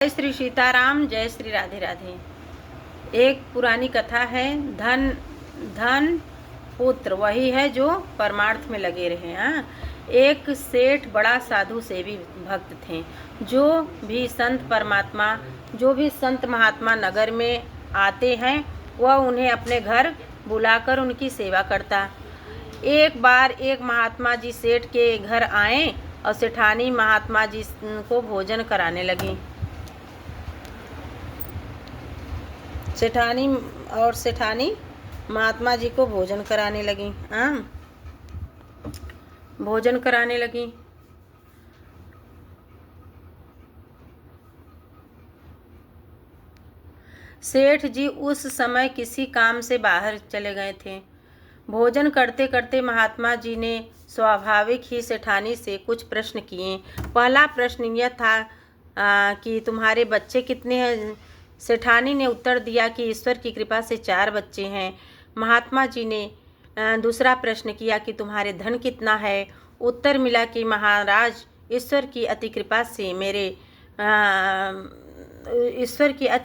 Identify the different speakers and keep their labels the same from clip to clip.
Speaker 1: जय श्री सीताराम, जय श्री राधे राधे। एक पुरानी कथा है, धन धन पुत्र वही है जो परमार्थ में लगे रहे। एक सेठ बड़ा साधु सेवी भक्त थे। जो भी संत महात्मा नगर में आते हैं वह उन्हें अपने घर बुलाकर उनकी सेवा करता। एक बार एक महात्मा जी सेठ के घर आए और सेठानी महात्मा जी को भोजन कराने लगी। सेठानी महात्मा जी को भोजन कराने लगी। सेठ जी उस समय किसी काम से बाहर चले गए थे। भोजन करते करते महात्मा जी ने स्वाभाविक ही सेठानी से कुछ प्रश्न किए। पहला प्रश्न यह था कि तुम्हारे बच्चे कितने हैं? सेठानी ने उत्तर दिया कि ईश्वर की कृपा से 4 बच्चे हैं। महात्मा जी ने दूसरा प्रश्न किया कि तुम्हारे धन कितना है? उत्तर मिला कि महाराज, ईश्वर की अति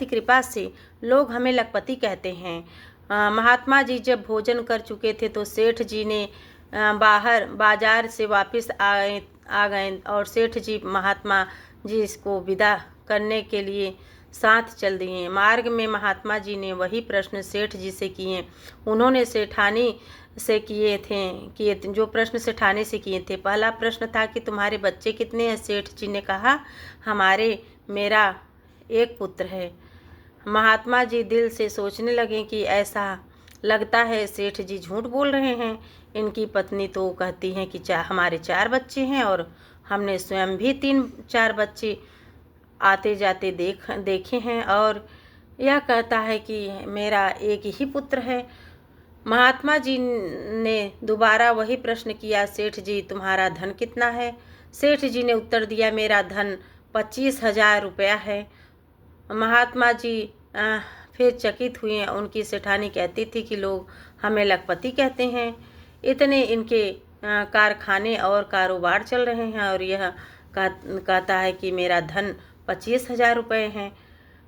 Speaker 1: कृपा से लोग हमें लखपति कहते हैं। महात्मा जी जब भोजन कर चुके थे तो सेठ जी ने बाजार से वापस आ गए और सेठ जी महात्मा जी इसको विदा करने के लिए साथ चल दिए। मार्ग में महात्मा जी ने वही प्रश्न सेठ जी से किए। उन्होंने सेठानी से जो प्रश्न सेठानी से किए थे। पहला प्रश्न था कि तुम्हारे बच्चे कितने हैं? सेठ जी ने कहा, मेरा एक पुत्र है। महात्मा जी दिल से सोचने लगे कि ऐसा लगता है सेठ जी झूठ बोल रहे हैं। इनकी पत्नी तो कहती हैं कि हमारे 4 बच्चे हैं और हमने स्वयं भी 3-4 बच्चे आते जाते देखे हैं और यह कहता है कि मेरा एक ही पुत्र है। महात्मा जी ने दोबारा वही प्रश्न किया, सेठ जी तुम्हारा धन कितना है? सेठ जी ने उत्तर दिया, मेरा धन 25,000 रुपया है। महात्मा जी फिर चकित हुए। उनकी सेठानी कहती थी कि लोग हमें लखपति कहते हैं। इतने इनके कारखाने और कारोबार चल रहे हैं और यह कहता है कि मेरा धन 25,000 रुपये हैं।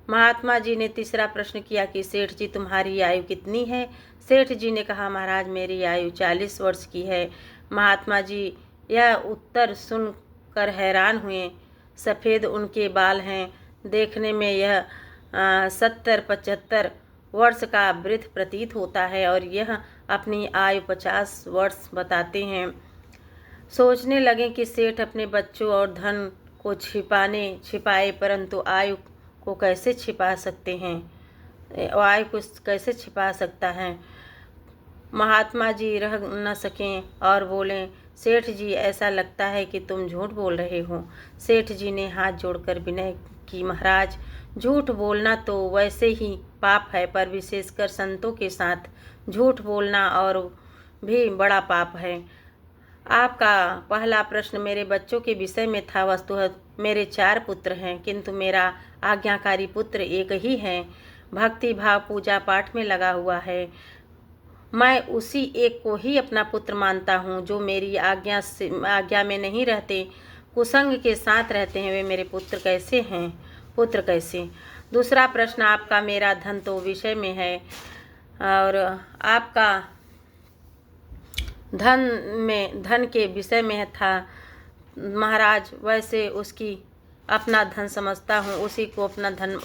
Speaker 1: महात्मा जी ने तीसरा प्रश्न किया कि सेठ जी तुम्हारी आयु कितनी है? सेठ जी ने कहा, महाराज मेरी आयु 40 वर्ष की है। महात्मा जी यह उत्तर सुनकर हैरान हुए। सफ़ेद उनके बाल हैं। देखने में यह 70-75 वर्ष का वृद्ध प्रतीत होता है और यह अपनी आयु 50 वर्ष बताते हैं। सोचने लगे कि सेठ अपने बच्चों और धन को छिपाए परंतु आयु को कैसे छिपा सकता है। महात्मा जी रह न सकें और बोले, सेठ जी ऐसा लगता है कि तुम झूठ बोल रहे हो। सेठ जी ने हाथ जोड़कर विनय की, महाराज झूठ बोलना तो वैसे ही पाप है, पर विशेषकर संतों के साथ झूठ बोलना और भी बड़ा पाप है। आपका पहला प्रश्न मेरे बच्चों के विषय में था। वस्तुतः मेरे 4 पुत्र हैं, किंतु मेरा आज्ञाकारी पुत्र एक ही है। भक्ति भाव पूजा पाठ में लगा हुआ है। मैं उसी एक को ही अपना पुत्र मानता हूँ जो मेरी आज्ञा में नहीं रहते, कुसंग के साथ रहते हैं। वे मेरे पुत्र कैसे? दूसरा प्रश्न आपका मेरा धन तो विषय में है और आपका धन के विषय में था। महाराज वैसे उसकी अपना धन समझता हूँ, उसी को अपना धन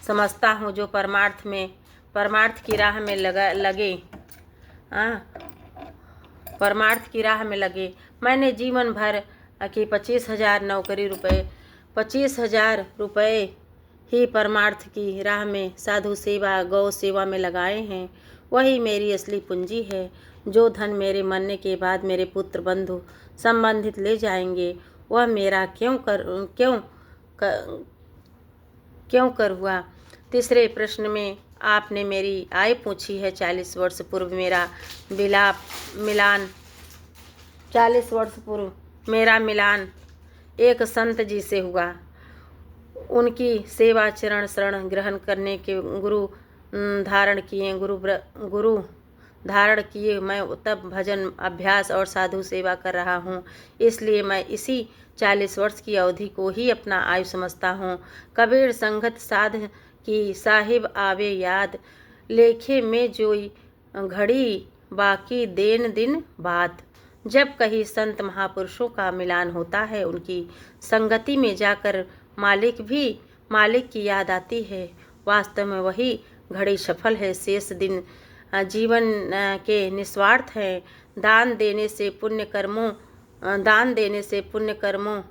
Speaker 1: समझता हूँ जो परमार्थ की राह में लगे। मैंने जीवन भर की 25,000 रुपये ही परमार्थ की राह में साधु सेवा गौ सेवा में लगाए हैं। वही मेरी असली पूंजी है। जो धन मेरे मरने के बाद मेरे पुत्र बंधु संबंधित ले जाएंगे वह मेरा क्यों कर हुआ। तीसरे प्रश्न में आपने मेरी आयु पूछी है। 40 वर्ष पूर्व मेरा मिलान एक संत जी से हुआ। उनकी सेवा चरण शरण ग्रहण करने के गुरु धारण धारण किए मैं तब भजन अभ्यास और साधु सेवा कर रहा हूँ। इसलिए मैं इसी 40 वर्ष की अवधि को ही अपना आयु समझता हूँ। कबीर संगत साध की साहिब आवे याद, लेखे में जोई घड़ी बाकी देन दिन बात। जब कहीं संत महापुरुषों का मिलान होता है, उनकी संगति में जाकर मालिक की याद आती है। वास्तव में वही घड़ी सफल है। शेष दिन जीवन के निस्वार्थ है। दान देने से पुण्य कर्मों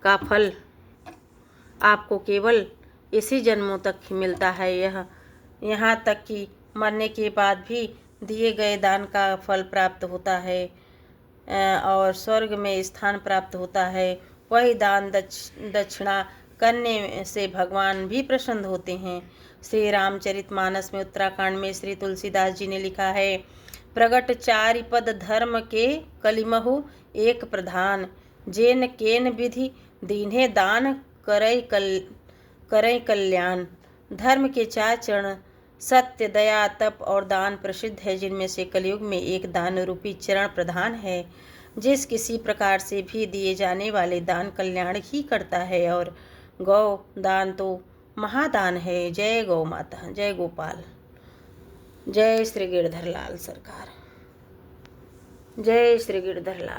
Speaker 1: का फल आपको केवल इसी जन्मों तक ही मिलता है। यहाँ तक कि मरने के बाद भी दिए गए दान का फल प्राप्त होता है और स्वर्ग में स्थान प्राप्त होता है। वही दान दक्षिणा करने से भगवान भी प्रसन्न होते हैं। श्री रामचरितमानस में उत्तराखंड में श्री तुलसीदास जी ने लिखा है, प्रगट चारि पद धर्म के कलिमहु एक प्रधान, जेन केन विधि दीन्हे दान करई कल्याण। धर्म के 4 चरण सत्य, दया, तप और दान प्रसिद्ध है, जिनमें से कलयुग में एक दान रूपी चरण प्रधान है। जिस किसी प्रकार से भी दिए जाने वाले दान कल्याण ही करता है और गौ दान तो महादान है। जय गौ माता, जय गोपाल, जय श्री गिरधर लाल सरकार, जय श्री गिरधर लाल।